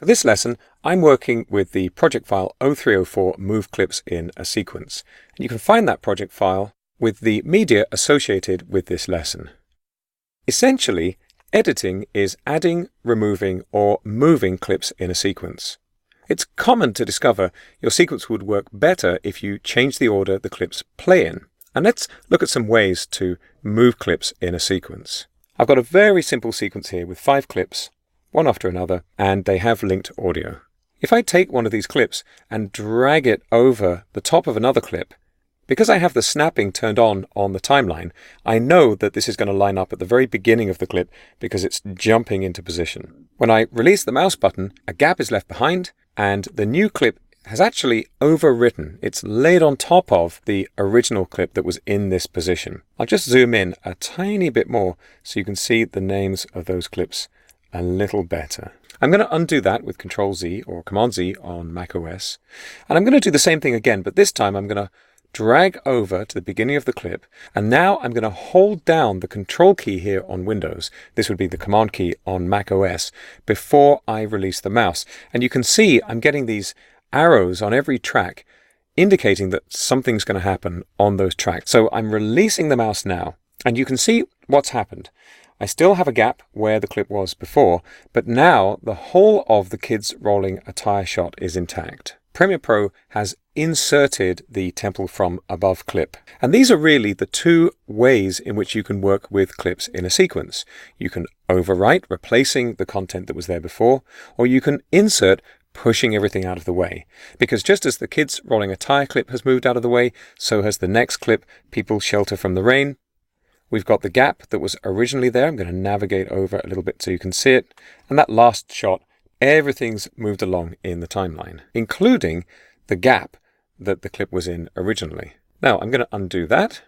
For this lesson, I'm working with the project file 0304 Move Clips in a Sequence. And you can find that project file with the media associated with this lesson. Essentially, editing is adding, removing, or moving clips in a sequence. It's common to discover your sequence would work better if you change the order the clips play in. And let's look at some ways to move clips in a sequence. I've got a very simple sequence here with 5 clips, one after another, and they have linked audio. If I take one of these clips and drag it over the top of another clip, because I have the snapping turned on the timeline, I know that this is going to line up at the very beginning of the clip because it's jumping into position. When I release the mouse button, a gap is left behind, and the new clip has actually overwritten. It's laid on top of the original clip that was in this position. I'll just zoom in a tiny bit more so you can see the names of those clips a little better. I'm going to undo that with Control-Z or Command-Z on macOS. And I'm going to do the same thing again, but this time I'm going to drag over to the beginning of the clip. And now I'm going to hold down the Control key here on Windows. This would be the Command key on macOS before I release the mouse. And you can see I'm getting these arrows on every track indicating that something's going to happen on those tracks. So I'm releasing the mouse now, and you can see what's happened. I still have a gap where the clip was before, but now the whole of the kids rolling a tire shot is intact. Premiere Pro has inserted the Temple from Above clip. And these are really the two ways in which you can work with clips in a sequence. You can overwrite, replacing the content that was there before, or you can insert, pushing everything out of the way. Because just as the kids rolling a tire clip has moved out of the way, so has the next clip, People Shelter from the Rain. We've got the gap that was originally there. I'm going to navigate over a little bit so you can see it. And that last shot, everything's moved along in the timeline, including the gap that the clip was in originally. Now I'm going to undo that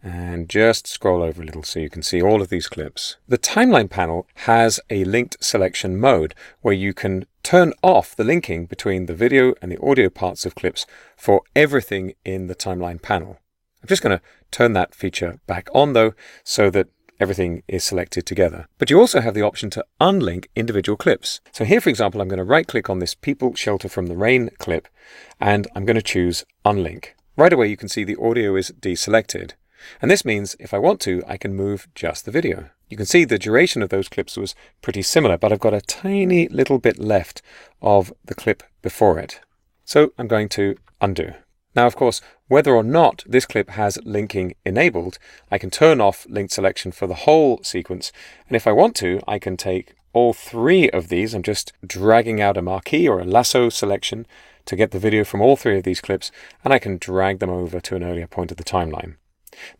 and just scroll over a little so you can see all of these clips. The timeline panel has a linked selection mode where you can turn off the linking between the video and the audio parts of clips for everything in the timeline panel. I'm just going to turn that feature back on though, so that everything is selected together. But you also have the option to unlink individual clips. So here, for example, I'm going to right click on this People Shelter from the Rain clip, and I'm going to choose Unlink. Right away, you can see the audio is deselected. And this means if I want to, I can move just the video. You can see the duration of those clips was pretty similar, but I've got a tiny little bit left of the clip before it. So I'm going to undo. Now, of course, whether or not this clip has linking enabled, I can turn off linked selection for the whole sequence. And if I want to, I can take all 3 of these. I'm just dragging out a marquee or a lasso selection to get the video from all 3 of these clips, and I can drag them over to an earlier point of the timeline.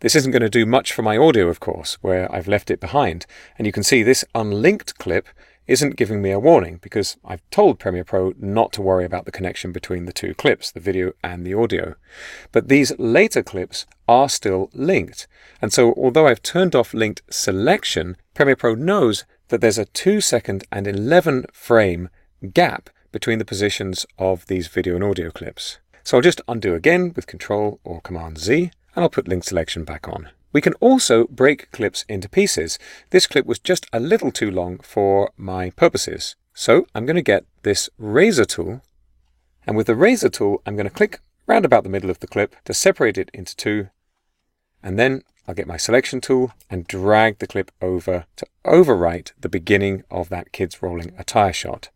This isn't going to do much for my audio, of course, where I've left it behind. And you can see this unlinked clip isn't giving me a warning because I've told Premiere Pro not to worry about the connection between the 2 clips, the video and the audio. But these later clips are still linked. And so although I've turned off linked selection, Premiere Pro knows that there's a 2-second and 11 frame gap between the positions of these video and audio clips. So I'll just undo again with Control or Command-Z, and I'll put linked selection back on. We can also break clips into pieces. This clip was just a little too long for my purposes. So I'm going to get this razor tool, and with the razor tool, I'm going to click round about the middle of the clip to separate it into 2, and then I'll get my selection tool and drag the clip over to overwrite the beginning of that kids rolling a tire shot.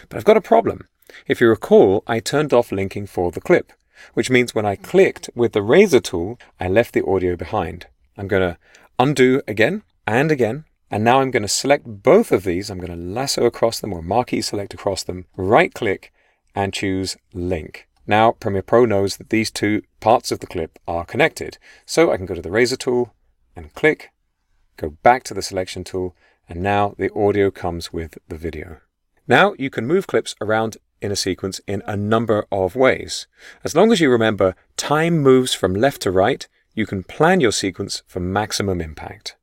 But I've got a problem. If you recall, I turned off linking for the clip, which means when I clicked with the razor tool, I left the audio behind. I'm going to undo again, and now I'm going to select both of these. I'm going to lasso across them or marquee select across them, right click and choose link. Now Premiere Pro knows that these 2 parts of the clip are connected. So I can go to the razor tool and click, go back to the selection tool, and now the audio comes with the video. Now you can move clips around in a sequence in a number of ways. As long as you remember time moves from left to right, you can plan your sequence for maximum impact.